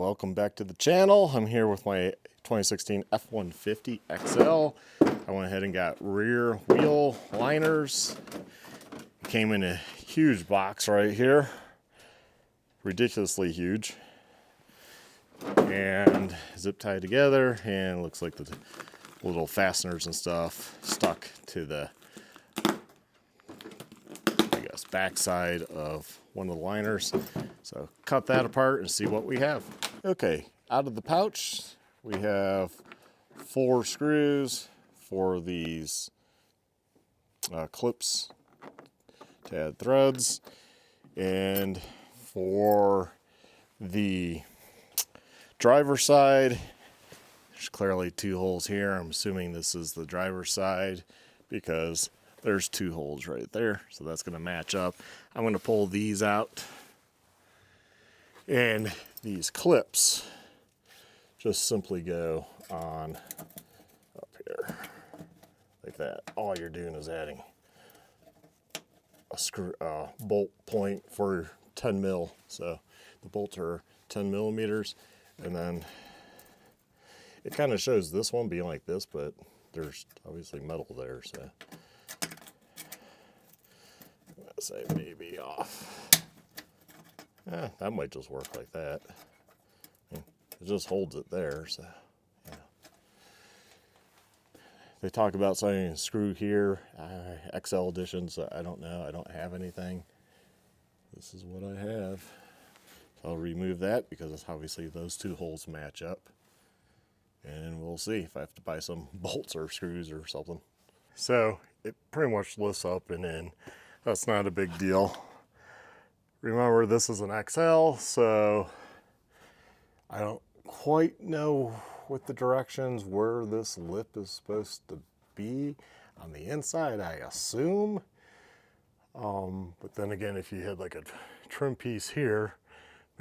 welcome back to the channel. I'm here with my 2016 F150 XL. I went ahead and got rear wheel liners. Came in a huge box right here, ridiculously huge, and zip tied together, and looks like the little fasteners and stuff stuck to the, I guess, backside of one of the liners. So cut that apart and see what we have. Okay, out of the pouch we have 4 screws for these clips to add threads, and for the driver's side there's clearly 2 holes here. I'm assuming this is the driver's side because there's 2 holes right there, so that's going to match up. I'm going to pull these out, and these clips just simply go on up here like that. All you're doing is adding a screw bolt point for 10 mil, so the bolts are 10 millimeters, and then it kind of shows this one being like this, but there's obviously metal there, so I'm gonna say maybe off. That might just work like that. It just holds it there, so yeah. They talk about saying a screw here, XL editions. I don't know. I don't have anything. This is what I have. So I'll remove that because obviously those 2 holes match up. And we'll see if I have to buy some bolts or screws or something. So it pretty much lifts up and in. That's not a big deal. Remember, this is an XL, so I don't quite know what the directions where this lip is supposed to be. On the inside, I assume. But then again, if you had like a trim piece here,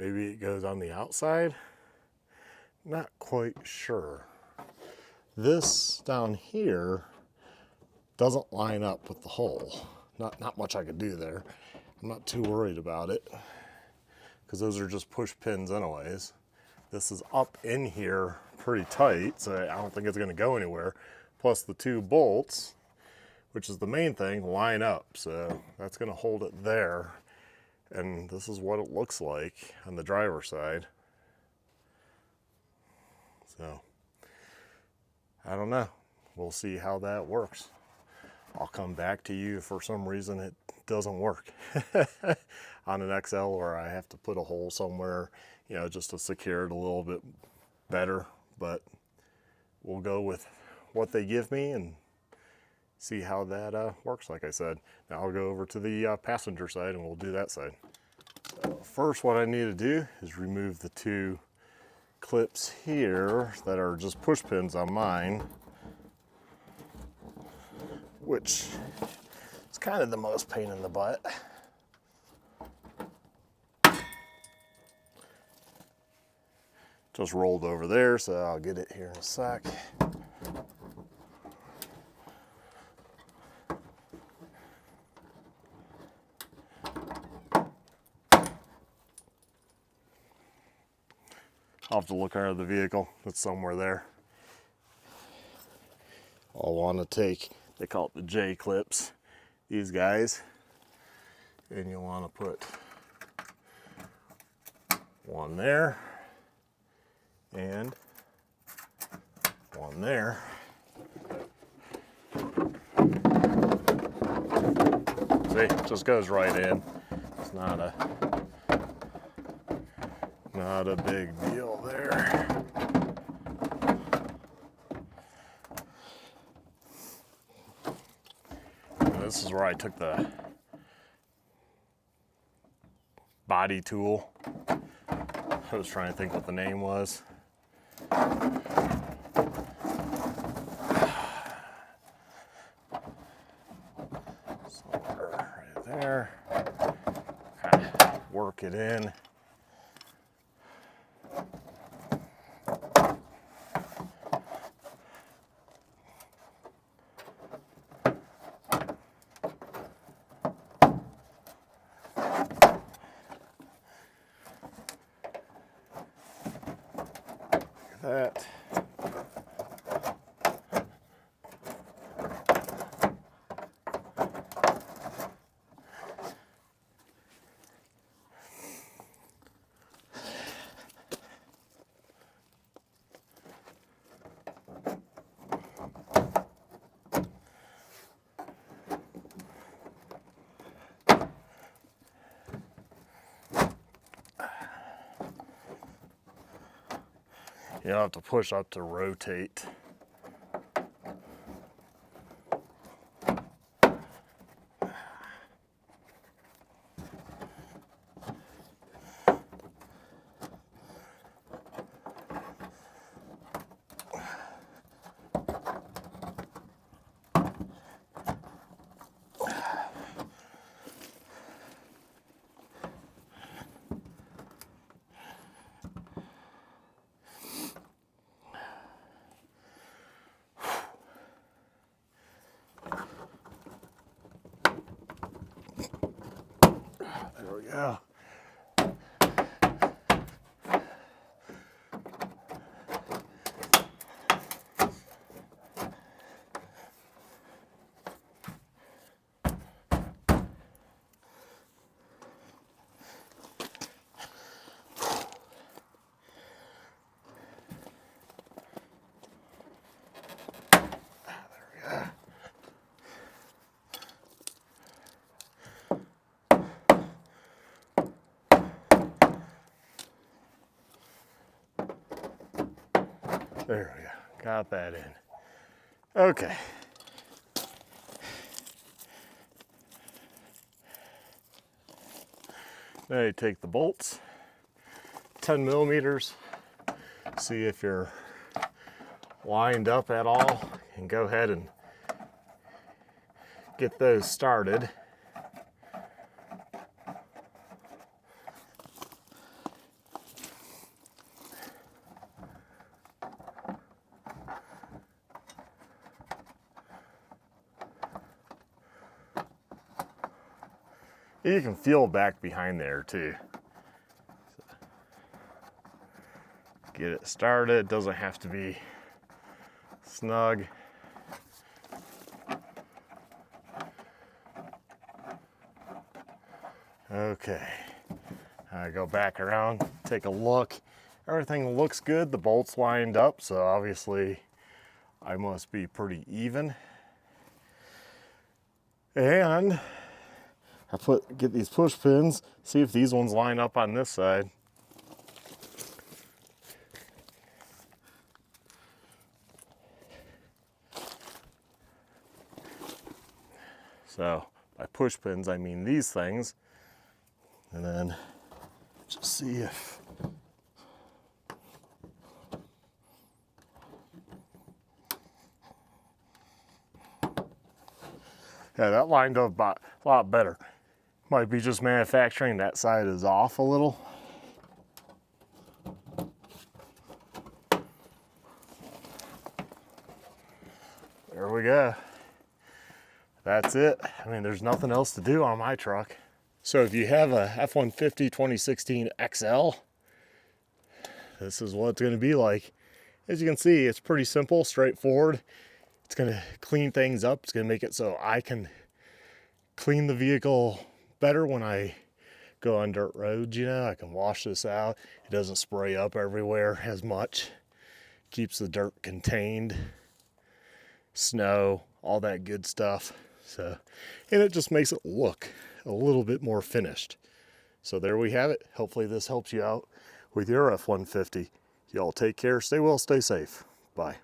maybe it goes on the outside. Not quite sure. This down here doesn't line up with the hole. Not much I could do there. I'm not too worried about it because those are just push pins anyways. This is up in here pretty tight, so I don't think it's going to go anywhere. Plus the 2 bolts, which is the main thing, line up, so that's going to hold it there. And this is what it looks like on the driver's side. So I don't know. We'll see how that works. I'll come back to you if for some reason it doesn't work on an XL, or I have to put a hole somewhere, you know, just to secure it a little bit better. But we'll go with what they give me and see how that works. Like I said, now I'll go over to the passenger side and we'll do that side. So first, what I need to do is remove the 2 clips here that are just push pins on mine, which is kind of the most pain in the butt. Just rolled over there, so I'll get it here in a sec. I'll have to look under the vehicle. It's somewhere there. I'll want to take, they call it the J clips, these guys, and you'll want to put one there and one there. See, it just goes right in. It's not a big deal there. And this is where I took the body tool. I was trying to think what the name was. Somewhere right there. Kind of work it in. that. You don't have to push up to rotate. There we go. There we go, got that in. Okay. Now you take the bolts, 10 millimeters, see if you're lined up at all, and go ahead and get those started. You can feel back behind there too. Get it started, it doesn't have to be snug. Okay, I go back around, take a look. Everything looks good, the bolts lined up, so obviously I must be pretty even. And I get these push pins, see if these ones line up on this side. So by push pins, I mean these things. And then just see if yeah, that lined up a lot better. Might be just manufacturing, that side is off a little. There we go. That's it. I mean, there's nothing else to do on my truck. So if you have a F150 2016 XL, this is what it's going to be like. As you can see, it's pretty simple, straightforward. It's going to clean things up. It's going to make it so I can clean the vehicle better when I go on dirt roads. You know, I can wash this out. It doesn't spray up everywhere as much. Keeps the dirt contained, snow, all that good stuff. So, and it just makes it look a little bit more finished. So there we have it. Hopefully this helps you out with your F-150. Y'all take care, stay well, stay safe. Bye.